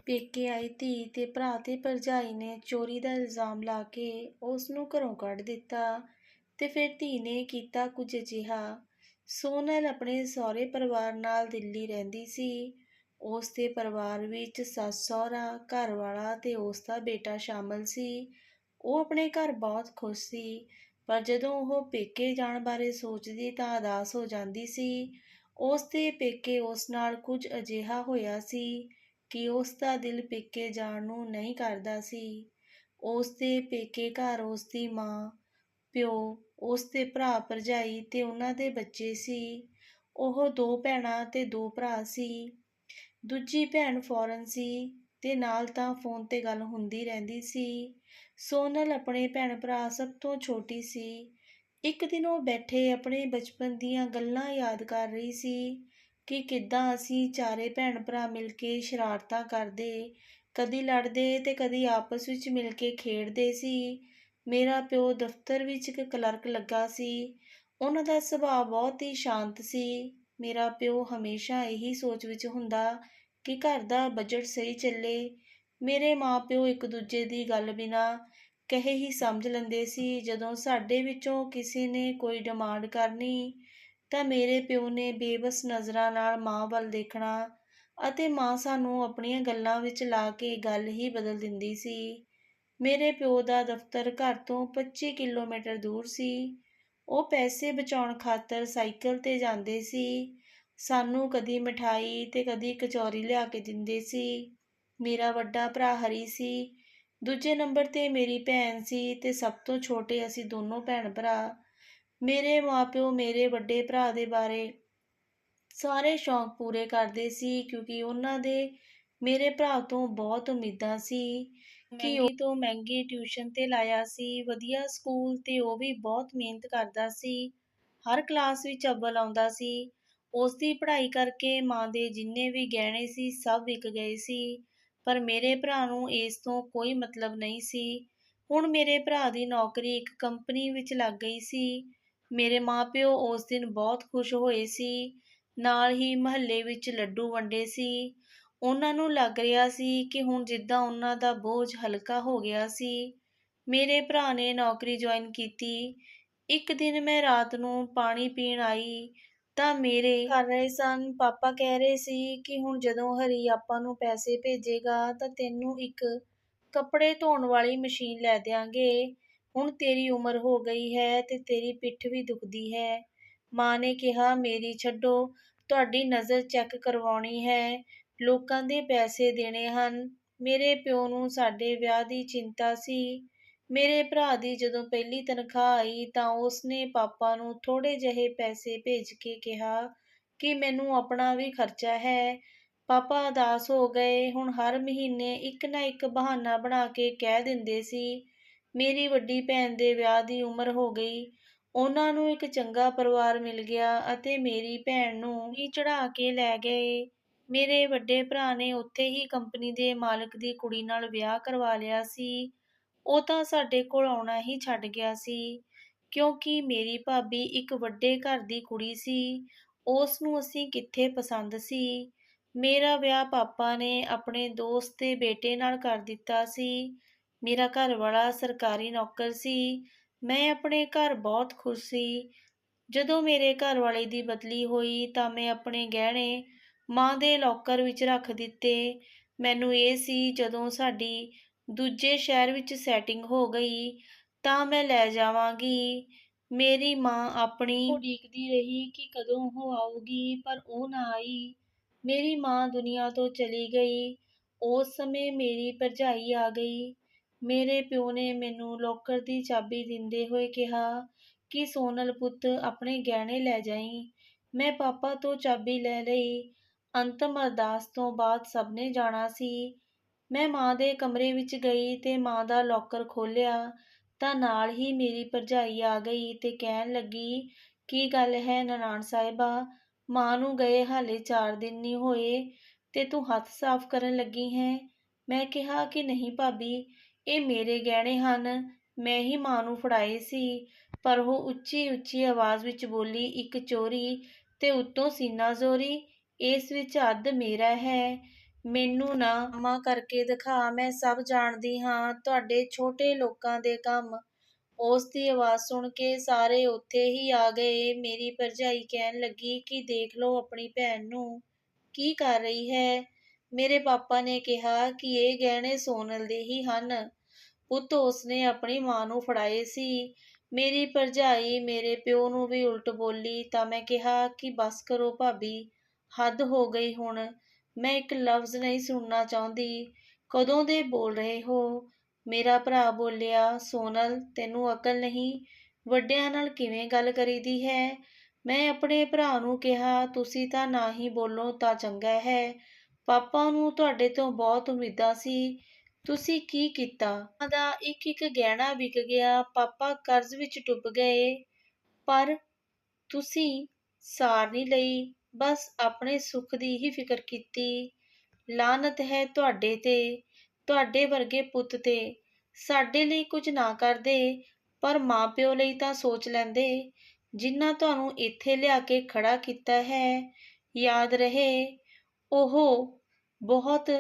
ਪੇਕੇ ਆਈ ਧੀ ਤੇ ਭਰਾ ਤੇ ਭਰਜਾਈ ਨੇ ਚੋਰੀ ਦਾ ਇਲਜ਼ਾਮ ਲਾ ਕੇ ਉਸ ਨੂੰ ਘਰੋਂ ਕੱਢ ਦਿੱਤਾ ਤੇ ਫਿਰ ਧੀ ਨੇ ਕੀਤਾ ਕੁਝ ਅਜਿਹਾ। ਸੋਨਲ ਆਪਣੇ ਸਹੁਰੇ ਪਰਿਵਾਰ ਨਾਲ ਦਿੱਲੀ ਰਹਿੰਦੀ ਸੀ। ਉਸ ਦੇ ਪਰਿਵਾਰ ਵਿੱਚ ਸੱਸ ਸਹੁਰਾ, ਘਰਵਾਲਾ ਤੇ ਉਸ ਦਾ ਬੇਟਾ ਸ਼ਾਮਲ ਸੀ। ਉਹ ਆਪਣੇ ਘਰ ਬਹੁਤ ਖੁਸ਼ ਸੀ, ਪਰ ਜਦੋਂ ਉਹ ਪੇਕੇ ਜਾਣ ਬਾਰੇ ਸੋਚਦੀ ਤਾਂ ਉਦਾਸ ਹੋ ਜਾਂਦੀ ਸੀ। ਉਸ ਦੇ ਪੇਕੇ ਉਸ ਨਾਲ ਕੁਝ ਅਜਿਹਾ ਹੋਇਆ ਸੀ ਕਿ ਉਸ ਦਾ ਦਿਲ ਪੇਕੇ ਜਾਣ ਨੂੰ ਨਹੀਂ ਕਰਦਾ ਸੀ। ਉਸ ਦੇ ਪੇਕੇ ਘਰ ਉਸ ਦੀ ਮਾਂ, ਪਿਓ, ਉਸ ਦੇ ਭਰਾ ਭਰਜਾਈ ਤੇ ਉਹਨਾਂ ਦੇ ਬੱਚੇ ਸੀ। ਉਹ 2 ਭੈਣਾਂ ਤੇ 2 ਭਰਾ ਸੀ। ਦੂਜੀ ਭੈਣ ਫੌਰਨ ਸੀ ਤੇ ਨਾਲ ਤਾਂ ਫੋਨ ਤੇ ਗੱਲ ਹੁੰਦੀ ਰਹਿੰਦੀ ਸੀ। ਸੋਨਲ ਆਪਣੇ ਭੈਣ ਭਰਾ ਸਭ ਤੋਂ ਛੋਟੀ ਸੀ। ਇੱਕ ਦਿਨ ਉਹ ਬੈਠੇ ਆਪਣੇ ਬਚਪਨ ਦੀਆਂ ਗੱਲਾਂ ਯਾਦ ਕਰ ਰਹੀ ਸੀ ਕਿ ਕਿੱਦਾਂ ਅਸੀਂ ਚਾਰੇ ਭੈਣ ਭਰਾ ਮਿਲ ਕੇ ਸ਼ਰਾਰਤਾਂ ਕਰਦੇ, ਕਦੀ ਲੜਦੇ ਤੇ ਕਦੀ ਆਪਸ ਵਿੱਚ ਮਿਲ ਕੇ ਖੇਡਦੇ ਸੀ। ਮੇਰਾ ਪਿਓ ਦਫ਼ਤਰ ਵਿੱਚ ਇੱਕ ਕਲਰਕ ਲੱਗਾ ਸੀ। ਉਹਨਾਂ ਦਾ ਸੁਭਾਅ ਬਹੁਤ ਹੀ ਸ਼ਾਂਤ ਸੀ। ਮੇਰਾ ਪਿਓ ਹਮੇਸ਼ਾ ਇਹੀ ਸੋਚ ਵਿੱਚ ਹੁੰਦਾ ਕਿ ਘਰ ਦਾ ਬਜਟ ਸਹੀ ਚੱਲੇ। ਮੇਰੇ ਮਾਂ-ਪਿਓ ਇੱਕ ਦੂਜੇ ਦੀ ਗੱਲ ਬਿਨਾਂ ਕਹੇ ਹੀ ਸਮਝ ਲੈਂਦੇ ਸੀ। ਜਦੋਂ ਸਾਡੇ ਵਿੱਚੋਂ ਕਿਸੇ ਨੇ ਕੋਈ ਡਿਮਾਂਡ ਕਰਨੀ ਤਾਂ ਮੇਰੇ ਪਿਓ ਨੇ ਬੇਬਸ ਨਜ਼ਰਾਂ ਨਾਲ ਮਾਂ ਵੱਲ ਦੇਖਣਾ ਅਤੇ ਮਾਂ ਸਾਨੂੰ ਆਪਣੀਆਂ ਗੱਲਾਂ ਵਿੱਚ ਲਾ ਕੇ ਗੱਲ ਹੀ ਬਦਲ ਦਿੰਦੀ ਸੀ। ਮੇਰੇ ਪਿਓ ਦਾ ਦਫ਼ਤਰ ਘਰ ਤੋਂ 25 ਕਿਲੋਮੀਟਰ ਦੂਰ ਸੀ। ਉਹ ਪੈਸੇ ਬਚਾਉਣ ਖਾਤਰ ਸਾਈਕਲ ਤੇ ਜਾਂਦੇ ਸੀ। ਸਾਨੂੰ ਕਦੀ ਮਿਠਾਈ ਤੇ ਕਦੀ ਕਚੌਰੀ ਲਿਆ ਕੇ ਦਿੰਦੇ ਸੀ। ਮੇਰਾ ਵੱਡਾ ਭਰਾ ਹਰੀ ਸੀ, ਦੂਜੇ ਨੰਬਰ ਤੇ ਮੇਰੀ ਭੈਣ ਸੀ ਤੇ ਸਭ ਤੋਂ ਛੋਟੇ ਅਸੀਂ ਦੋਨੋਂ ਭੈਣ ਭਰਾ। ਮੇਰੇ ਮਾਂ-ਪਿਓ ਮੇਰੇ ਵੱਡੇ ਭਰਾ ਦੇ ਬਾਰੇ ਸਾਰੇ ਸ਼ੌਂਕ ਪੂਰੇ ਕਰਦੇ ਸੀ ਕਿਉਂਕਿ ਉਹਨਾਂ ਦੇ ਮੇਰੇ ਭਰਾ ਤੋਂ ਬਹੁਤ ਉਮੀਦਾਂ ਸੀ ਕਿ ਮਹਿੰਗੀ ਤੋਂ ਮਹਿੰਗੀ ਟਿਊਸ਼ਨ ਤੇ ਲਾਇਆ ਸੀ, ਵਧੀਆ ਸਕੂਲ ਤੇ ਉਹ ਵੀ ਬਹੁਤ ਮਿਹਨਤ ਕਰਦਾ ਸੀ, ਹਰ ਕਲਾਸ ਵਿੱਚ ਅੱਵਲ ਆਉਂਦਾ ਸੀ। ਉਸ ਦੀ ਪੜ੍ਹਾਈ ਕਰਕੇ ਮਾਂ ਦੇ ਜਿੰਨੇ ਵੀ ਗਹਿਣੇ ਸੀ ਸਭ ਵਿਕ ਗਏ ਸੀ, ਪਰ ਮੇਰੇ ਭਰਾ ਨੂੰ ਇਸ ਤੋਂ ਕੋਈ ਮਤਲਬ ਨਹੀਂ ਸੀ। ਹੁਣ ਮੇਰੇ ਭਰਾ ਦੀ ਨੌਕਰੀ ਇੱਕ ਕੰਪਨੀ ਵਿੱਚ ਲੱਗ ਗਈ ਸੀ। ਮੇਰੇ ਮਾਂ-ਪਿਓ ਉਸ ਦਿਨ ਬਹੁਤ ਖੁਸ਼ ਹੋਏ ਸੀ। ਨਾਲ ਹੀ ਮੁਹੱਲੇ ਵਿੱਚ ਲੱਡੂ ਵੰਡੇ ਸੀ। ਉਹਨਾਂ ਨੂੰ ਲੱਗ ਰਿਹਾ ਸੀ ਕਿ ਹੁਣ ਜਿੱਦਾਂ ਉਹਨਾਂ ਦਾ ਬੋਝ ਹਲਕਾ ਹੋ ਗਿਆ ਸੀ। ਮੇਰੇ ਭਰਾ ਨੇ ਨੌਕਰੀ ਜੁਆਇਨ ਕੀਤੀ। ਇੱਕ ਦਿਨ ਮੈਂ ਰਾਤ ਨੂੰ ਪਾਣੀ ਪੀਣ ਆਈ ਤਾਂ ਮੇਰੇ ਕਰ ਰਹੇ ਸਨ। ਪਾਪਾ ਕਹਿ ਰਹੇ ਸੀ ਕਿ ਹੁਣ ਜਦੋਂ ਹਰੀ ਆਪਾਂ ਨੂੰ ਪੈਸੇ ਭੇਜੇਗਾ ਤਾਂ ਤੈਨੂੰ ਇੱਕ ਕੱਪੜੇ ਧੋਣ ਵਾਲੀ ਮਸ਼ੀਨ ਲੈ ਦਿਆਂਗੇ। ਹੁਣ ਤੇਰੀ ਉਮਰ ਹੋ ਗਈ ਹੈ ਤੇ ਤੇਰੀ ਪਿੱਠ ਵੀ ਦੁਖਦੀ ਹੈ। ਮਾਂ ਨੇ ਕਿਹਾ, ਮੇਰੀ ਛੱਡੋ, ਤੁਹਾਡੀ ਨਜ਼ਰ ਚੈੱਕ ਕਰਵਾਉਣੀ ਹੈ, ਲੋਕਾਂ ਦੇ ਪੈਸੇ ਦੇਣੇ ਹਨ। ਮੇਰੇ ਪਿਓ ਨੂੰ ਸਾਡੇ ਵਿਆਹ ਦੀ ਚਿੰਤਾ ਸੀ। ਮੇਰੇ ਭਰਾ ਦੀ ਜਦੋਂ ਪਹਿਲੀ ਤਨਖਾਹ ਆਈ ਤਾਂ ਉਸਨੇ ਪਾਪਾ ਨੂੰ ਥੋੜ੍ਹੇ ਜਿਹੇ ਪੈਸੇ ਭੇਜ ਕੇ ਕਿਹਾ ਕਿ ਮੈਨੂੰ ਆਪਣਾ ਵੀ ਖਰਚਾ ਹੈ। ਪਾਪਾ ਉਦਾਸ ਹੋ ਗਏ। ਹੁਣ ਹਰ ਮਹੀਨੇ ਇੱਕ ਨਾ ਇੱਕ ਬਹਾਨਾ ਬਣਾ ਕੇ ਕਹਿ ਦਿੰਦੇ ਸੀ, ਮੇਰੀ ਵੱਡੀ ਭੈਣ ਦੇ ਵਿਆਹ ਦੀ ਉਮਰ ਹੋ ਗਈ, ਉਹਨਾਂ ਨੂੰ ਇੱਕ ਚੰਗਾ ਪਰਿਵਾਰ ਮਿਲ ਗਿਆ ਅਤੇ ਮੇਰੀ ਭੈਣ ਨੂੰ ਹੀ ਚੜ੍ਹਾ ਕੇ ਲੈ ਗਏ। ਮੇਰੇ ਵੱਡੇ ਭਰਾ ਨੇ ਉੱਥੇ ਹੀ ਕੰਪਨੀ ਦੇ ਮਾਲਕ ਦੀ ਕੁੜੀ ਨਾਲ ਵਿਆਹ ਕਰਵਾ ਲਿਆ ਸੀ। ਉਹ ਤਾਂ ਸਾਡੇ ਕੋਲ ਆਉਣਾ ਹੀ ਛੱਡ ਗਿਆ ਸੀ ਕਿਉਂਕਿ ਮੇਰੀ ਭਾਬੀ ਇੱਕ ਵੱਡੇ ਘਰ ਦੀ ਕੁੜੀ ਸੀ। ਉਸ ਨੂੰ ਅਸੀਂ ਕਿੱਥੇ ਪਸੰਦ ਸੀ। ਮੇਰਾ ਵਿਆਹ ਪਾਪਾ ਨੇ ਆਪਣੇ ਦੋਸਤ ਦੇ ਬੇਟੇ ਨਾਲ ਕਰ ਦਿੱਤਾ ਸੀ। ਮੇਰਾ ਘਰਵਾਲਾ ਸਰਕਾਰੀ ਨੌਕਰ ਸੀ। ਮੈਂ ਆਪਣੇ ਘਰ ਬਹੁਤ ਖੁਸ਼ ਸੀ। ਜਦੋਂ ਮੇਰੇ ਘਰਵਾਲੇ ਦੀ ਬਦਲੀ ਹੋਈ ਤਾਂ ਮੈਂ ਆਪਣੇ ਗਹਿਣੇ ਮਾਂ ਦੇ ਲੋਕਰ ਵਿੱਚ ਰੱਖ ਦਿੱਤੇ। ਮੈਨੂੰ ਇਹ ਸੀ ਜਦੋਂ ਸਾਡੀ ਦੂਜੇ ਸ਼ਹਿਰ ਵਿੱਚ ਸੈਟਿੰਗ ਹੋ ਗਈ ਤਾਂ ਮੈਂ ਲੈ ਜਾਵਾਂਗੀ। ਮੇਰੀ ਮਾਂ ਆਪਣੀ ਉਡੀਕਦੀ ਰਹੀ ਕਿ ਕਦੋਂ ਉਹ ਆਊਗੀ, ਪਰ ਉਹ ਨਾ ਆਈ। ਮੇਰੀ ਮਾਂ ਦੁਨੀਆ ਤੋਂ ਚਲੀ ਗਈ। ਉਸ ਸਮੇਂ ਮੇਰੀ ਭਰਜਾਈ ਆ ਗਈ। ਮੇਰੇ ਪਿਓ ਨੇ ਮੈਨੂੰ ਲੋਕਰ ਦੀ ਚਾਬੀ ਦਿੰਦੇ ਹੋਏ ਕਿਹਾ ਕਿ ਸੋਨਲ ਪੁੱਤ, ਆਪਣੇ ਗਹਿਣੇ ਲੈ ਜਾਈਂ। ਮੈਂ ਪਾਪਾ ਤੋਂ ਚਾਬੀ ਲੈ ਲਈ। ਅੰਤਮ ਅਰਦਾਸ ਤੋਂ ਬਾਅਦ ਸਭ ਨੇ ਜਾਣਾ ਸੀ। ਮੈਂ ਮਾਂ ਦੇ ਕਮਰੇ ਵਿੱਚ ਗਈ ਤੇ ਮਾਂ ਦਾ ਲੋਕਰ ਖੋਲ੍ਹਿਆ ਤਾਂ ਨਾਲ ਹੀ ਮੇਰੀ ਭਰਜਾਈ ਆ ਗਈ ਤੇ ਕਹਿਣ ਲੱਗੀ, ਕੀ ਗੱਲ ਹੈ ਨਨਾਣ ਸਾਹਿਬਾ, ਮਾਂ ਨੂੰ ਗਏ ਹਾਲੇ 4 ਦਿਨ ਨਹੀਂ ਹੋਏ ਤੇ ਤੂੰ ਹੱਥ ਸਾਫ਼ ਕਰਨ ਲੱਗੀ ਹੈ। ਮੈਂ ਕਿਹਾ ਕਿ ਨਹੀਂ ਭਾਬੀ, ਇਹ ਮੇਰੇ ਗਹਿਣੇ ਹਨ, ਮੈਂ ਹੀ ਮਾਂ ਨੂੰ ਫੜਾਏ ਸੀ। ਪਰ ਉਹ ਉੱਚੀ ਉੱਚੀ ਆਵਾਜ਼ ਵਿੱਚ ਬੋਲੀ, ਇੱਕ ਚੋਰੀ ਤੇ ਉੱਤੋਂ ਸੀਨਾ ਜ਼ੋਰੀ, ਇਸ ਵਿੱਚ ਅੱਧ ਮੇਰਾ ਹੈ। ਮੈਨੂੰ ਨਾ ਮਾਂ ਕਰਕੇ ਦਿਖਾ, ਮੈਂ ਸਭ ਜਾਣਦੀ ਹਾਂ, ਤੁਹਾਡੇ ਛੋਟੇ ਲੋਕਾਂ ਦੇ ਕੰਮ। ਉਸ ਦੀ ਆਵਾਜ਼ ਸੁਣ ਕੇ ਸਾਰੇ ਉੱਥੇ ਹੀ ਆ ਗਏ। ਮੇਰੀ ਭਰਜਾਈ ਕਹਿਣ ਲੱਗੀ ਕਿ ਦੇਖ ਲਓ ਆਪਣੀ ਭੈਣ ਨੂੰ, ਕੀ ਕਰ ਰਹੀ ਹੈ। ਮੇਰੇ ਪਾਪਾ ਨੇ ਕਿਹਾ ਕਿ ਇਹ ਗਹਿਣੇ ਸੋਨਲ ਦੇ ਹੀ ਹਨ, ਪੁੱਤ ਉਸਨੇ ਆਪਣੀ ਮਾਂ ਨੂੰ ਫੜਾਏ ਸੀ। ਮੇਰੀ ਭਰਜਾਈ ਮੇਰੇ ਪਿਓ ਨੂੰ ਵੀ ਉਲਟ ਬੋਲੀ ਤਾਂ ਮੈਂ ਕਿਹਾ ਕਿ ਬਸ ਕਰੋ ਭਾਬੀ, ਹੱਦ ਹੋ ਗਈ ਹੁਣ, ਮੈਂ ਇੱਕ ਲਫ਼ਜ਼ ਨਹੀਂ ਸੁਣਨਾ ਚਾਹੁੰਦੀ। ਕਦੋਂ ਦੇ ਬੋਲ ਰਹੇ ਹੋ? ਮੇਰਾ ਭਰਾ ਬੋਲਿਆ, ਸੋਨਲ ਤੈਨੂੰ ਅਕਲ ਨਹੀਂ, ਵੱਡਿਆਂ ਨਾਲ ਕਿਵੇਂ ਗੱਲ ਕਰੀਦੀ ਹੈ। ਮੈਂ ਆਪਣੇ ਭਰਾ ਨੂੰ ਕਿਹਾ, ਤੁਸੀਂ ਤਾਂ ਨਾ ਹੀ ਬੋਲੋ ਤਾਂ ਚੰਗਾ ਹੈ, ਪਾਪਾ ਨੂੰ ਤੁਹਾਡੇ ਤੋਂ ਬਹੁਤ ਉਮੀਦਾਂ ਸੀ, ਤੁਸੀਂ ਕੀ ਕੀਤਾ। ਉਹਨਾਂ ਦਾ ਇੱਕ ਇੱਕ ਗਹਿਣਾ ਵਿਕ ਗਿਆ, ਪਾਪਾ ਕਰਜ਼ ਵਿੱਚ ਡੁੱਬ ਗਏ, ਪਰ ਤੁਸੀਂ ਸਾਰ ਨਹੀਂ ਲਈ, ਬਸ ਆਪਣੇ ਸੁੱਖ ਦੀ ਹੀ ਫਿਕਰ ਕੀਤੀ। ਲਾਹਨਤ ਹੈ ਤੁਹਾਡੇ ਤੇ, ਤੁਹਾਡੇ ਵਰਗੇ ਪੁੱਤ ਤੇ। ਸਾਡੇ ਲਈ ਕੁਝ ਨਾ ਕਰਦੇ, ਪਰ ਮਾਂ ਪਿਓ ਲਈ ਤਾਂ ਸੋਚ ਲੈਂਦੇ, ਜਿਨ੍ਹਾਂ ਤੁਹਾਨੂੰ ਇੱਥੇ ਲਿਆ ਕੇ ਖੜਾ ਕੀਤਾ ਹੈ। ਯਾਦ ਰਹੇ, ਉਹ ਬਹੁਤ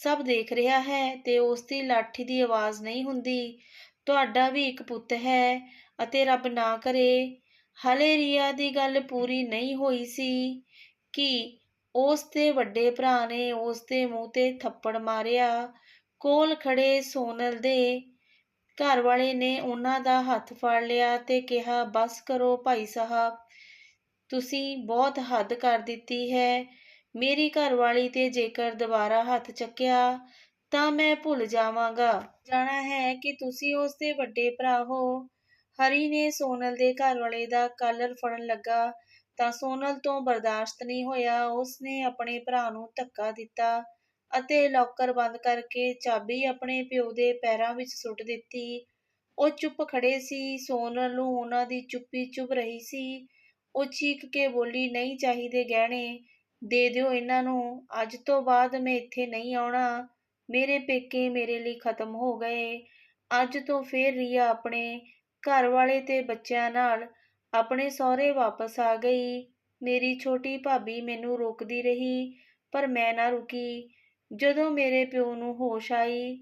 ਸਭ ਦੇਖ ਰਿਹਾ ਹੈ ਤੇ ਉਸ ਦੀ ਲਾਠੀ ਦੀ ਆਵਾਜ਼ ਨਹੀਂ ਹੁੰਦੀ। ਤੁਹਾਡਾ ਵੀ ਇੱਕ ਪੁੱਤ ਹੈ ਅਤੇ ਰੱਬ ਨਾ ਕਰੇ, ਹਲੇ ਰੀਆ ਦੀ ਗੱਲ ਪੂਰੀ ਨਹੀਂ ਹੋਈ ਸੀ ਕਿ ਉਸ ਦੇ ਵੱਡੇ ਭਰਾ ਨੇ ਉਸ ਦੇ ਮੂੰਹ ਤੇ ਥੱਪੜ ਮਾਰਿਆ। ਕੋਲ ਖੜੇ ਸੋਨਲ ਦੇ ਘਰ ਵਾਲੇ ਨੇ ਉਹਨਾਂ ਦਾ ਹੱਥ ਫੜ ਲਿਆ ਤੇ ਕਿਹਾ, ਬਸ ਕਰੋ ਭਾਈ ਸਾਹਿਬ, ਤੁਸੀਂ ਬਹੁਤ ਹੱਦ ਕਰ ਦਿੱਤੀ ਹੈ। ਮੇਰੀ ਘਰਵਾਲੀ ਤੇ ਜੇਕਰ ਦੁਬਾਰਾ ਹੱਥ ਚੱਕਿਆ ਤਾਂ ਮੈਂ ਭੁੱਲ ਜਾਵਾਂਗਾ ਜਾਣਾ ਹੈ ਕਿ ਤੁਸੀਂ ਉਸ ਦੇ ਵੱਡੇ ਭਰਾ ਹੋ। ਹਰੀ ਨੇ ਸੋਨਲ ਦੇ ਘਰਵਾਲੇ ਦਾ ਕਾਲਰ ਫੜਨ ਲੱਗਾ ਤਾਂ ਸੋਨਲ ਤੋਂ ਬਰਦਾਸ਼ਤ ਨਹੀਂ ਹੋਇਆ। ਉਸਨੇ ਆਪਣੇ ਭਰਾ ਨੂੰ ਧੱਕਾ ਦਿੱਤਾ ਅਤੇ ਲਾਕਰ ਬੰਦ ਕਰਕੇ ਚਾਬੀ ਆਪਣੇ ਪਿਓ ਦੇ ਪੈਰਾਂ ਵਿੱਚ ਸੁੱਟ ਦਿੱਤੀ। ਉਹ ਚੁੱਪ ਖੜੇ ਸੀ, ਸੋਨਲ ਨੂੰ ਉਹਨਾਂ ਦੀ ਚੁੱਪੀ ਚੁੱਭ ਰਹੀ ਸੀ। ਉਹ ਚੀਕ ਕੇ ਬੋਲੀ, ਨਹੀਂ ਚਾਹੀਦੇ ਗਹਿਣੇ, ਦੇ ਦਿਓ ਇਹਨਾਂ ਨੂੰ, ਅੱਜ ਤੋਂ ਬਾਅਦ ਮੈਂ ਇੱਥੇ ਨਹੀਂ ਆਉਣਾ, ਮੇਰੇ ਪੇਕੇ ਮੇਰੇ ਲਈ ਖਤਮ ਹੋ ਗਏ। ਅੱਜ ਤੋਂ ਫੇਰ ਰੀਆ ਆਪਣੇ ਘਰ ਵਾਲੇ ਤੇ ਬੱਚਿਆਂ ਨਾਲ ਆਪਣੇ ਸਹੁਰੇ ਵਾਪਸ ਆ ਗਈ। ਮੇਰੀ ਛੋਟੀ ਭਾਬੀ ਮੈਨੂੰ ਰੋਕਦੀ ਰਹੀ, ਪਰ ਮੈਂ ਨਾ ਰੁਕੀ। ਜਦੋਂ ਮੇਰੇ ਪਿਓ ਨੂੰ ਹੋਸ਼ ਆਈ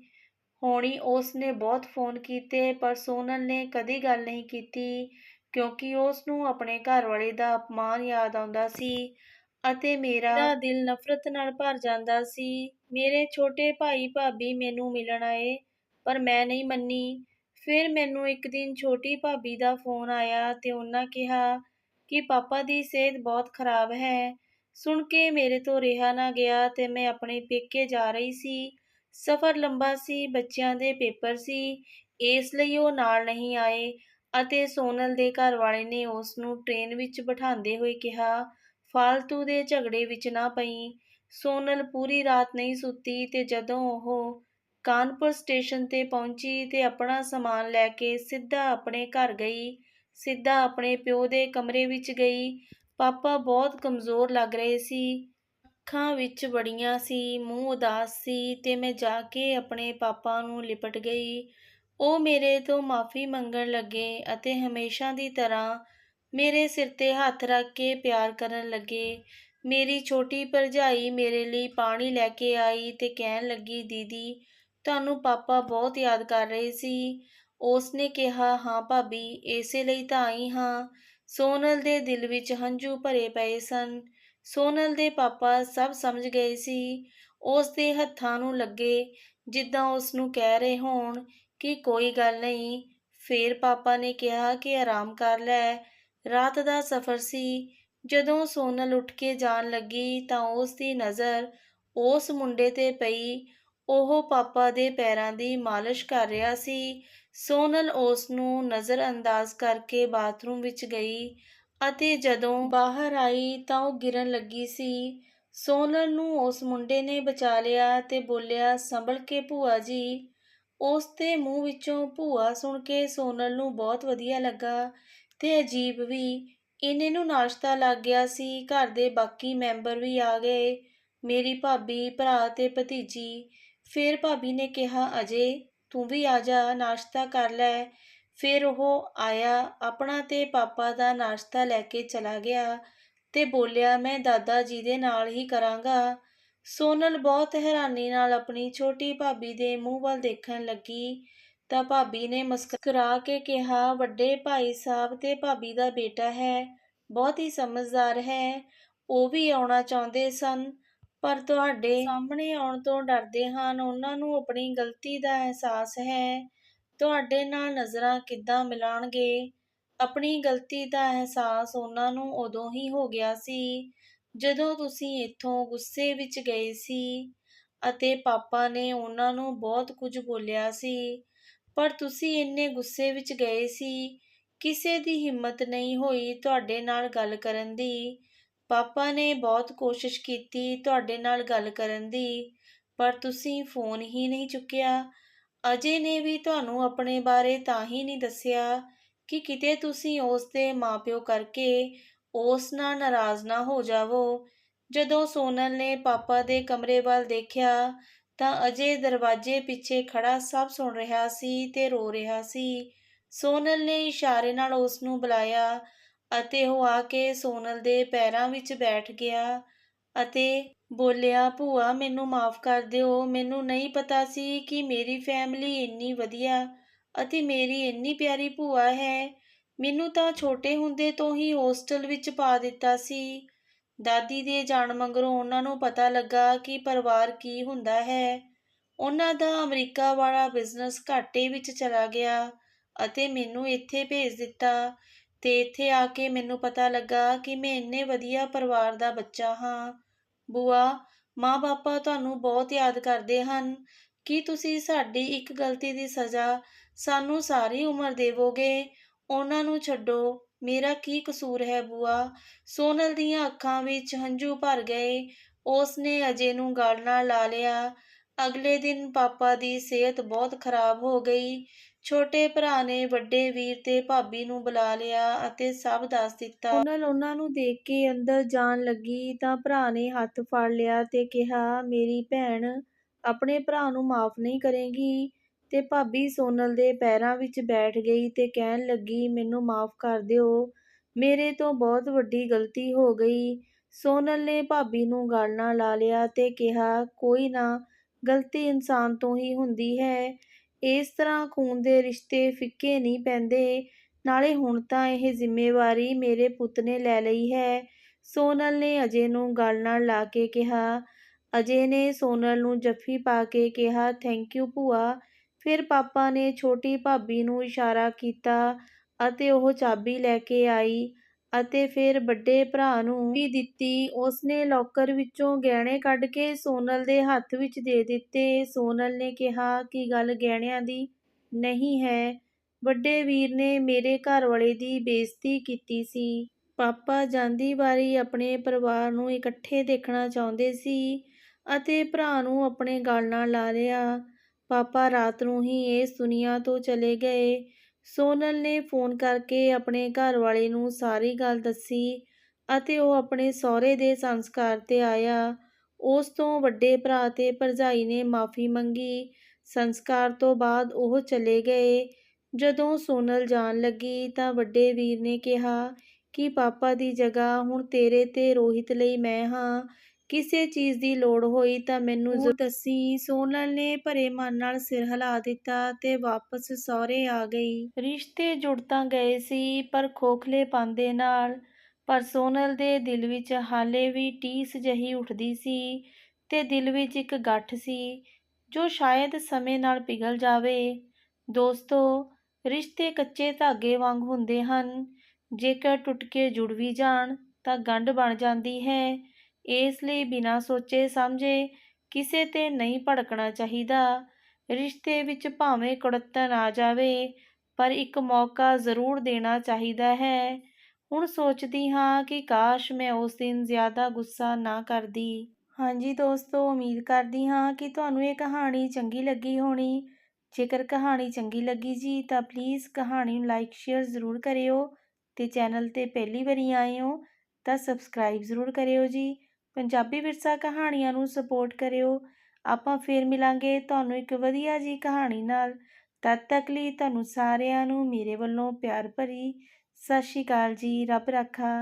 ਹੋਣੀ, ਉਸ ਨੇ ਬਹੁਤ ਫੋਨ ਕੀਤੇ, ਪਰ ਸੋਨਲ ਨੇ ਕਦੀ ਗੱਲ ਨਹੀਂ ਕੀਤੀ, ਕਿਉਂਕਿ ਉਸ ਨੂੰ ਆਪਣੇ ਘਰ ਵਾਲੇ ਦਾ ਅਪਮਾਨ ਯਾਦ ਆਉਂਦਾ ਸੀ ਅਤੇ ਮੇਰਾ ਦਿਲ ਨਫ਼ਰਤ ਨਾਲ ਭਰ ਜਾਂਦਾ ਸੀ। ਮੇਰੇ ਛੋਟੇ ਭਾਈ ਭਾਬੀ ਮੈਨੂੰ ਮਿਲਣ ਆਏ, ਪਰ ਮੈਂ ਨਹੀਂ ਮੰਨੀ। ਫਿਰ ਮੈਨੂੰ ਇੱਕ ਦਿਨ ਛੋਟੀ ਭਾਬੀ ਦਾ ਫੋਨ ਆਇਆ ਤੇ ਉਹਨਾਂ ਕਿਹਾ ਕਿ ਪਾਪਾ ਦੀ ਸਿਹਤ ਬਹੁਤ ਖਰਾਬ ਹੈ। ਸੁਣ ਕੇ ਮੇਰੇ ਤੋਂ ਰਿਹਾ ਨਾ ਗਿਆ ਤੇ ਮੈਂ ਆਪਣੇ ਪੇਕੇ ਜਾ ਰਹੀ ਸੀ। ਸਫ਼ਰ ਲੰਬਾ ਸੀ, ਬੱਚਿਆਂ ਦੇ ਪੇਪਰ ਸੀ, ਇਸ ਲਈ ਉਹ ਨਾਲ ਨਹੀਂ ਆਏ ਅਤੇ ਸੋਨਲ ਦੇ ਘਰ ਵਾਲੇ ਨੇ ਉਸ ਨੂੰ ਟ੍ਰੇਨ ਵਿੱਚ ਬਿਠਾਉਂਦੇ ਹੋਏ ਕਿਹਾ, ਫਾਲਤੂ ਦੇ ਝਗੜੇ ਵਿੱਚ ਨਾ ਪਈ। ਸੋਨਲ ਪੂਰੀ ਰਾਤ ਨਹੀਂ ਸੁੱਤੀ ਤੇ ਜਦੋਂ ਉਹ ਕਾਨਪੁਰ ਸਟੇਸ਼ਨ ਤੇ ਪਹੁੰਚੀ ਤੇ ਆਪਣਾ ਸਮਾਨ ਲੈ ਕੇ ਸਿੱਧਾ ਆਪਣੇ ਘਰ ਗਈ, ਸਿੱਧਾ ਆਪਣੇ ਪਿਓ ਦੇ ਕਮਰੇ ਵਿੱਚ ਗਈ। ਪਾਪਾ ਬਹੁਤ ਕਮਜ਼ੋਰ ਲੱਗ ਰਹੇ ਸੀ, ਅੱਖਾਂ ਵਿੱਚ ਵੜੀਆਂ ਸੀ, ਮੂੰਹ ਉਦਾਸ ਸੀ ਤੇ ਮੈਂ ਜਾ ਕੇ ਆਪਣੇ ਪਾਪਾ ਨੂੰ ਲਿਪਟ ਗਈ। ਉਹ ਮੇਰੇ ਤੋਂ ਮਾਫ਼ੀ ਮੰਗਣ ਲੱਗੇ ਅਤੇ ਹਮੇਸ਼ਾ ਦੀ ਤਰ੍ਹਾਂ ਮੇਰੇ ਸਿਰ ਤੇ ਹੱਥ ਰੱਖ ਕੇ ਪਿਆਰ ਕਰਨ ਲੱਗੇ। ਮੇਰੀ ਛੋਟੀ ਭਰਜਾਈ ਮੇਰੇ ਲਈ ਪਾਣੀ ਲੈ ਕੇ ਆਈ ਤੇ ਕਹਿਣ ਲੱਗੀ, ਦੀਦੀ ਤੁਹਾਨੂੰ ਪਾਪਾ ਬਹੁਤ ਯਾਦ ਕਰ ਰਹੇ ਸੀ। ਉਸਨੇ ਕਿਹਾ, ਹਾਂ ਭਾਬੀ, ਇਸੇ ਲਈ ਤਾਂ ਆਈ ਹਾਂ। ਸੋਨਲ ਦੇ ਦਿਲ ਵਿੱਚ ਹੰਝੂ ਭਰੇ ਪਏ ਸਨ। ਸੋਨਲ ਦੇ ਪਾਪਾ ਸਭ ਸਮਝ ਗਏ ਸੀ। ਉਸ ਦੇ ਹੱਥਾਂ ਨੂੰ ਲੱਗੇ ਜਿੱਦਾਂ ਉਸ ਨੂੰ ਕਹਿ ਰਹੇ ਹੋਣ ਕਿ ਕੋਈ ਗੱਲ ਨਹੀਂ। ਫੇਰ ਪਾਪਾ ਨੇ ਕਿਹਾ ਕਿ ਆਰਾਮ ਕਰ ਲੈ, ਰਾਤ ਦਾ ਸਫ਼ਰ ਸੀ। ਜਦੋਂ ਸੋਨਲ ਉੱਠ ਕੇ ਜਾਣ ਲੱਗੀ ਤਾਂ ਉਸ ਦੀ ਨਜ਼ਰ ਉਸ ਮੁੰਡੇ ਤੇ ਪਈ, ਉਹ ਪਾਪਾ ਦੇ ਪੈਰਾਂ ਦੀ ਮਾਲਿਸ਼ ਕਰ ਰਿਹਾ ਸੀ। ਸੋਨਲ ਉਸ ਨੂੰ ਨਜ਼ਰਅੰਦਾਜ਼ ਕਰਕੇ ਬਾਥਰੂਮ ਵਿੱਚ ਗਈ ਅਤੇ ਜਦੋਂ ਬਾਹਰ ਆਈ ਤਾਂ ਉਹ ਗਿਰਨ ਲੱਗੀ ਸੀ। ਸੋਨਲ ਨੂੰ ਉਸ ਮੁੰਡੇ ਨੇ ਬਚਾ ਲਿਆ ਤੇ ਬੋਲਿਆ, ਸੰਭਲ ਕੇ ਭੂਆ ਜੀ। ਉਸ ਦੇ ਮੂੰਹ ਵਿੱਚੋਂ ਭੂਆ ਸੁਣ ਕੇ ਸੋਨਲ ਨੂੰ ਬਹੁਤ ਵਧੀਆ ਲੱਗਾ ਤੇ ਅਜੀਬ ਵੀ। ਇੰਨੇ ਨੂੰ ਨਾਸ਼ਤਾ ਲੱਗ ਗਿਆ ਸੀ। ਘਰ ਦੇ ਬਾਕੀ ਮੈਂਬਰ ਵੀ ਆ ਗਏ, ਮੇਰੀ ਭਾਬੀ, ਭਰਾ ਤੇ ਭਤੀਜੀ। ਫਿਰ ਭਾਬੀ ਨੇ ਕਿਹਾ, ਅਜੇ ਤੂੰ ਵੀ ਆ ਜਾ, ਨਾਸ਼ਤਾ ਕਰ ਲੈ। ਫਿਰ ਉਹ ਆਇਆ, ਆਪਣਾ ਤੇ ਪਾਪਾ ਦਾ ਨਾਸ਼ਤਾ ਲੈ ਕੇ ਚਲਾ ਗਿਆ ਤੇ ਬੋਲਿਆ, ਮੈਂ ਦਾਦਾ ਜੀ ਦੇ ਨਾਲ ਹੀ ਕਰਾਂਗਾ। ਸੋਨਲ ਬਹੁਤ ਹੈਰਾਨੀ ਨਾਲ ਆਪਣੀ ਛੋਟੀ ਭਾਬੀ ਦੇ ਮੂੰਹ ਵੱਲ ਦੇਖਣ ਲੱਗੀ ਤਾਂ ਭਾਬੀ ਨੇ ਮੁਸਕਰਾ ਕੇ ਕਿਹਾ, ਵੱਡੇ ਭਾਈ ਸਾਹਿਬ ਤੇ ਭਾਬੀ ਦਾ ਬੇਟਾ ਹੈ, ਬਹੁਤ ਹੀ ਸਮਝਦਾਰ ਹੈ। ਉਹ ਵੀ ਆਉਣਾ ਚਾਹੁੰਦੇ ਸਨ ਪਰ ਤੁਹਾਡੇ ਸਾਹਮਣੇ ਆਉਣ ਤੋਂ ਡਰਦੇ ਹਨ। ਉਹਨਾਂ ਨੂੰ ਆਪਣੀ ਗਲਤੀ ਦਾ ਅਹਿਸਾਸ ਹੈ। ਤੁਹਾਡੇ ਨਾਲ ਨਜ਼ਰਾਂ ਕਿੱਦਾਂ ਮਿਲਾਣਗੇ? ਆਪਣੀ ਗਲਤੀ ਦਾ ਅਹਿਸਾਸ ਉਹਨਾਂ ਨੂੰ ਉਦੋਂ ਹੀ ਹੋ ਗਿਆ ਸੀ ਜਦੋਂ ਤੁਸੀਂ ਇੱਥੋਂ ਗੁੱਸੇ ਵਿੱਚ ਗਏ ਸੀ ਅਤੇ ਪਾਪਾ ਨੇ ਉਹਨਾਂ ਨੂੰ ਬਹੁਤ ਕੁਝ ਬੋਲਿਆ ਸੀ। ਪਰ ਤੁਸੀਂ ਇੰਨੇ ਗੁੱਸੇ ਵਿੱਚ ਗਏ ਸੀ, ਕਿਸੇ ਦੀ ਹਿੰਮਤ ਨਹੀਂ ਹੋਈ ਤੁਹਾਡੇ ਨਾਲ ਗੱਲ ਕਰਨ ਦੀ। ਪਾਪਾ ਨੇ ਬਹੁਤ ਕੋਸ਼ਿਸ਼ ਕੀਤੀ ਤੁਹਾਡੇ ਨਾਲ ਗੱਲ ਕਰਨ ਦੀ, ਪਰ ਤੁਸੀਂ ਫੋਨ ਹੀ ਨਹੀਂ ਚੁੱਕਿਆ। ਅਜੇ ਨੇ ਵੀ ਤੁਹਾਨੂੰ ਆਪਣੇ ਬਾਰੇ ਤਾਂ ਹੀ ਨਹੀਂ ਦੱਸਿਆ ਕਿ ਕਿਤੇ ਤੁਸੀਂ ਉਸ ਦੇ ਮਾਪਿਓ ਕਰਕੇ ਉਸ ਨਾਲ ਨਾਰਾਜ਼ ਨਾ ਹੋ ਜਾਵੋ। ਜਦੋਂ ਸੋਨਲ ਨੇ ਪਾਪਾ ਦੇ ਕਮਰੇ ਵੱਲ ਦੇਖਿਆ ਤਾਂ ਅਜੇ ਦਰਵਾਜ਼ੇ ਪਿੱਛੇ ਖੜਾ ਸਭ ਸੁਣ ਰਿਹਾ ਸੀ ਤੇ ਰੋ ਰਿਹਾ ਸੀ। ਸੋਨਲ ਨੇ ਇਸ਼ਾਰੇ ਨਾਲ ਉਸ ਨੂੰ ਬੁਲਾਇਆ ਅਤੇ ਉਹ ਆ ਕੇ ਸੋਨਲ ਦੇ ਪੈਰਾਂ ਵਿੱਚ ਬੈਠ ਗਿਆ ਅਤੇ ਬੋਲਿਆ, ਭੂਆ ਮੈਨੂੰ ਮਾਫ਼ ਕਰ ਦਿਓ। ਮੈਨੂੰ ਨਹੀਂ ਪਤਾ ਸੀ ਕਿ ਮੇਰੀ ਫੈਮਿਲੀ ਇੰਨੀ ਵਧੀਆ ਅਤੇ ਮੇਰੀ ਇੰਨੀ ਪਿਆਰੀ ਭੂਆ ਹੈ। ਮੈਨੂੰ ਤਾਂ ਛੋਟੇ ਹੁੰਦੇ ਤੋਂ ਹੀ ਹੋਸਟਲ ਵਿੱਚ ਪਾ ਦਿੱਤਾ ਸੀ। ਦਾਦੀ ਦੇ ਜਾਣ ਮਗਰੋਂ ਉਹਨਾਂ ਨੂੰ ਪਤਾ ਲੱਗਾ ਕਿ ਪਰਿਵਾਰ ਕੀ ਹੁੰਦਾ ਹੈ। ਉਹਨਾਂ ਦਾ ਅਮਰੀਕਾ ਵਾਲਾ ਬਿਜ਼ਨਸ ਘਾਟੇ ਵਿੱਚ ਚਲਾ ਗਿਆ ਅਤੇ ਮੈਨੂੰ ਇੱਥੇ ਭੇਜ ਦਿੱਤਾ ਤੇ ਇੱਥੇ ਆ ਕੇ ਮੈਨੂੰ ਪਤਾ ਲੱਗਾ ਕਿ ਮੈਂ ਇੰਨੇ ਵਧੀਆ ਪਰਿਵਾਰ ਦਾ ਬੱਚਾ ਹਾਂ। ਬੂਆ, ਮਾਂ-ਬਾਪਾ ਤੁਹਾਨੂੰ ਬਹੁਤ ਯਾਦ ਕਰਦੇ ਹਨ। ਕੀ ਤੁਸੀਂ ਸਾਡੀ ਇੱਕ ਗਲਤੀ ਦੀ ਸਜ਼ਾ ਸਾਨੂੰ ਸਾਰੀ ਉਮਰ ਦੇਵੋਗੇ? ਉਹਨਾਂ ਨੂੰ ਛੱਡੋ, ਮੇਰਾ ਕੀ ਕਸੂਰ ਹੈ ਬੂਆ? ਸੋਨਲ ਦੀਆਂ ਅੱਖਾਂ ਵਿੱਚ ਹੰਝੂ ਭਰ ਗਏ। ਉਸ ਨੇ ਅਜੇ ਨੂੰ ਗਲ ਨਾਲ ਲਾ ਲਿਆ। ਅਗਲੇ ਦਿਨ ਪਾਪਾ ਦੀ ਸਿਹਤ ਬਹੁਤ ਖਰਾਬ ਹੋ ਗਈ। ਛੋਟੇ ਭਰਾ ਨੇ ਵੱਡੇ ਵੀਰ ਤੇ ਭਾਬੀ ਨੂੰ ਬੁਲਾ ਲਿਆ ਅਤੇ ਸਭ ਦੱਸ ਦਿੱਤਾ। ਸੋਨਲ ਉਹਨਾਂ ਨੂੰ ਦੇਖ ਕੇ ਅੰਦਰ ਜਾਣ ਲੱਗੀ ਤਾਂ ਭਰਾ ਨੇ ਹੱਥ ਫੜ ਲਿਆ ਤੇ ਕਿਹਾ, ਮੇਰੀ ਭੈਣ ਆਪਣੇ ਭਰਾ ਨੂੰ ਮਾਫ਼ ਨਹੀਂ ਕਰੇਗੀ? ਤੇ ਭਾਬੀ ਸੋਨਲ ਦੇ ਪੈਰਾਂ ਵਿੱਚ ਬੈਠ ਗਈ ਤੇ ਕਹਿਣ ਲੱਗੀ, ਮੈਨੂੰ ਮਾਫ਼ ਕਰ ਦਿਓ, ਮੇਰੇ ਤੋਂ ਬਹੁਤ ਵੱਡੀ ਗਲਤੀ ਹੋ ਗਈ। ਸੋਨਲ ਨੇ ਭਾਬੀ ਨੂੰ ਗਲ ਨਾਲ ਲਾ ਲਿਆ ਤੇ ਕਿਹਾ, ਕੋਈ ਨਾ, ਗਲਤੀ ਇਨਸਾਨ ਤੋਂ ਹੀ ਹੁੰਦੀ ਹੈ। ਇਸ ਤਰ੍ਹਾਂ ਖੂਨ ਦੇ ਰਿਸ਼ਤੇ ਫਿੱਕੇ ਨਹੀਂ ਪੈਂਦੇ। ਨਾਲੇ ਹੁਣ ਤਾਂ ਇਹ ਜ਼ਿੰਮੇਵਾਰੀ ਮੇਰੇ ਪੁੱਤ ਨੇ ਲੈ ਲਈ ਹੈ। ਸੋਨਲ ਨੇ ਅਜੇ ਨੂੰ ਗਲ ਨਾਲ ਲਾ ਕੇ ਕਿਹਾ। ਅਜੇ ਨੇ ਸੋਨਲ ਨੂੰ ਜੱਫੀ ਪਾ ਕੇ ਕਿਹਾ, ਥੈਂਕ ਯੂ ਭੂਆ। ਫਿਰ ਪਾਪਾ ਨੇ ਛੋਟੀ ਭਾਬੀ ਨੂੰ ਇਸ਼ਾਰਾ ਕੀਤਾ ਅਤੇ ਉਹ ਚਾਬੀ ਲੈ ਕੇ ਆਈ ਅਤੇ ਫਿਰ ਵੱਡੇ ਭਰਾ ਨੂੰ ਵੀ ਦਿੱਤੀ। ਉਸਨੇ ਲੋਕਰ ਵਿੱਚੋਂ ਗਹਿਣੇ ਕੱਢ ਕੇ ਸੋਨਲ ਦੇ ਹੱਥ ਵਿੱਚ ਦੇ ਦਿੱਤੇ। ਸੋਨਲ ਨੇ ਕਿਹਾ ਕਿ ਗੱਲ ਗਹਿਣਿਆਂ ਦੀ ਨਹੀਂ ਹੈ। ਵੱਡੇ ਵੀਰ ਨੇ ਮੇਰੇ ਘਰਵਾਲੇ ਦੀ ਬੇਇੱਜ਼ਤੀ ਕੀਤੀ ਸੀ। ਪਾਪਾ ਜਾਂਦੀ ਵਾਰੀ ਆਪਣੇ ਪਰਿਵਾਰ ਨੂੰ ਇਕੱਠੇ ਦੇਖਣਾ ਚਾਹੁੰਦੇ ਸੀ ਅਤੇ ਭਰਾ ਨੂੰ ਆਪਣੇ ਗਲ ਨਾਲ ਲਾ ਲਿਆ। ਪਾਪਾ ਰਾਤ ਨੂੰ ਹੀ ਇਸ ਦੁਨੀਆ ਤੋਂ ਚਲੇ ਗਏ। ਸੋਨਲ ਨੇ ਫੋਨ ਕਰਕੇ ਆਪਣੇ ਘਰਵਾਲੇ ਨੂੰ ਸਾਰੀ ਗੱਲ ਦੱਸੀ ਅਤੇ ਉਹ ਆਪਣੇ ਸਹੁਰੇ ਦੇ ਸੰਸਕਾਰ ਤੇ ਆਇਆ। ਉਸ ਤੋਂ ਵੱਡੇ ਭਰਾ ਤੇ ਭਰਜਾਈ ਨੇ ਮਾਫ਼ੀ ਮੰਗੀ। ਸੰਸਕਾਰ ਤੋਂ ਬਾਅਦ ਉਹ ਚਲੇ ਗਏ। ਜਦੋਂ ਸੋਨਲ ਜਾਣ ਲੱਗੀ ਤਾਂ ਵੱਡੇ ਵੀਰ ਨੇ ਕਿਹਾ ਕਿ ਪਾਪਾ ਦੀ ਜਗ੍ਹਾ ਹੁਣ ਤੇਰੇ ਤੇ ਰੋਹਿਤ ਲਈ ਮੈਂ ਹਾਂ। ਕਿਸੇ ਚੀਜ਼ ਦੀ ਲੋੜ ਹੋਈ ਤਾਂ ਮੈਨੂੰ ਜ਼ਰੂਰ ਦੱਸੀ। ਸੋਨਲ ਨੇ ਭਰੇ ਮਨ ਨਾਲ ਸਿਰ ਹਿਲਾ ਦਿੱਤਾ ਤੇ ਵਾਪਸ ਸਹੁਰੇ ਆ ਗਈ। ਰਿਸ਼ਤੇ ਜੁੜ ਤਾਂ ਗਏ ਸੀ ਪਰ ਖੋਖਲੇਪਨ ਦੇ ਨਾਲ। ਪਰ ਸੋਨਲ ਦੇ ਦਿਲ ਵਿੱਚ ਹਾਲੇ ਵੀ ਟੀਸ ਜਿਹੀ ਉੱਠਦੀ ਸੀ ਤੇ ਦਿਲ ਵਿੱਚ ਇੱਕ ਗੱਠ ਸੀ ਜੋ ਸ਼ਾਇਦ ਸਮੇਂ ਨਾਲ ਪਿਘਲ ਜਾਵੇ। ਦੋਸਤੋ, ਰਿਸ਼ਤੇ ਕੱਚੇ ਧਾਗੇ ਵਾਂਗ ਹੁੰਦੇ ਹਨ। ਜੇਕਰ ਟੁੱਟ ਕੇ ਜੁੜ ਵੀ ਜਾਣ ਤਾਂ ਗੰਢ ਬਣ ਜਾਂਦੀ ਹੈ। ਇਸ ਲਈ ਬਿਨਾਂ ਸੋਚੇ ਸਮਝੇ ਕਿਸੇ ਤੇ ਨਹੀਂ ਭੜਕਣਾ ਚਾਹੀਦਾ। ਰਿਸ਼ਤੇ ਵਿੱਚ ਭਾਵੇਂ ਕੁੜੱਤਣ ਆ ਜਾਵੇ ਪਰ ਇੱਕ ਮੌਕਾ ਜ਼ਰੂਰ ਦੇਣਾ ਚਾਹੀਦਾ ਹੈ। ਹੁਣ ਸੋਚਦੀ ਹਾਂ ਕਿ ਕਾਸ਼ ਮੈਂ ਉਸ ਦਿਨ ਜ਼ਿਆਦਾ ਗੁੱਸਾ ਨਾ ਕਰਦੀ। ਹਾਂਜੀ ਦੋਸਤੋ, ਉਮੀਦ ਕਰਦੀ ਹਾਂ ਕਿ ਤੁਹਾਨੂੰ ਇਹ ਕਹਾਣੀ ਚੰਗੀ ਲੱਗੀ ਹੋਣੀ। ਜੇਕਰ ਕਹਾਣੀ ਚੰਗੀ ਲੱਗੀ ਜੀ ਤਾਂ ਪਲੀਜ਼ ਕਹਾਣੀ ਨੂੰ ਲਾਈਕ ਸ਼ੇਅਰ ਜ਼ਰੂਰ ਕਰਿਓ ਤੇ ਚੈਨਲ ਤੇ ਪਹਿਲੀ ਵਾਰੀ ਆਏ ਹੋ ਤਾਂ ਸਬਸਕ੍ਰਾਈਬ ਜ਼ਰੂਰ ਕਰਿਓ ਜੀ। ਪੰਜਾਬੀ ਵਿਰਸਾ ਕਹਾਣੀਆਂ ਨੂੰ ਸਪੋਰਟ ਕਰਿਓ। ਆਪਾਂ ਫਿਰ ਮਿਲਾਂਗੇ ਤੁਹਾਨੂੰ ਇੱਕ ਵਧੀਆ ਜੀ ਕਹਾਣੀ ਨਾਲ। ਤਦ ਤੱਕ ਲਈ ਤੁਹਾਨੂੰ ਸਾਰਿਆਂ ਨੂੰ ਮੇਰੇ ਵੱਲੋਂ ਪਿਆਰ ਭਰੀ ਸਤਿ ਸ਼੍ਰੀ ਅਕਾਲ ਜੀ। ਰੱਬ ਰਾਖਾ।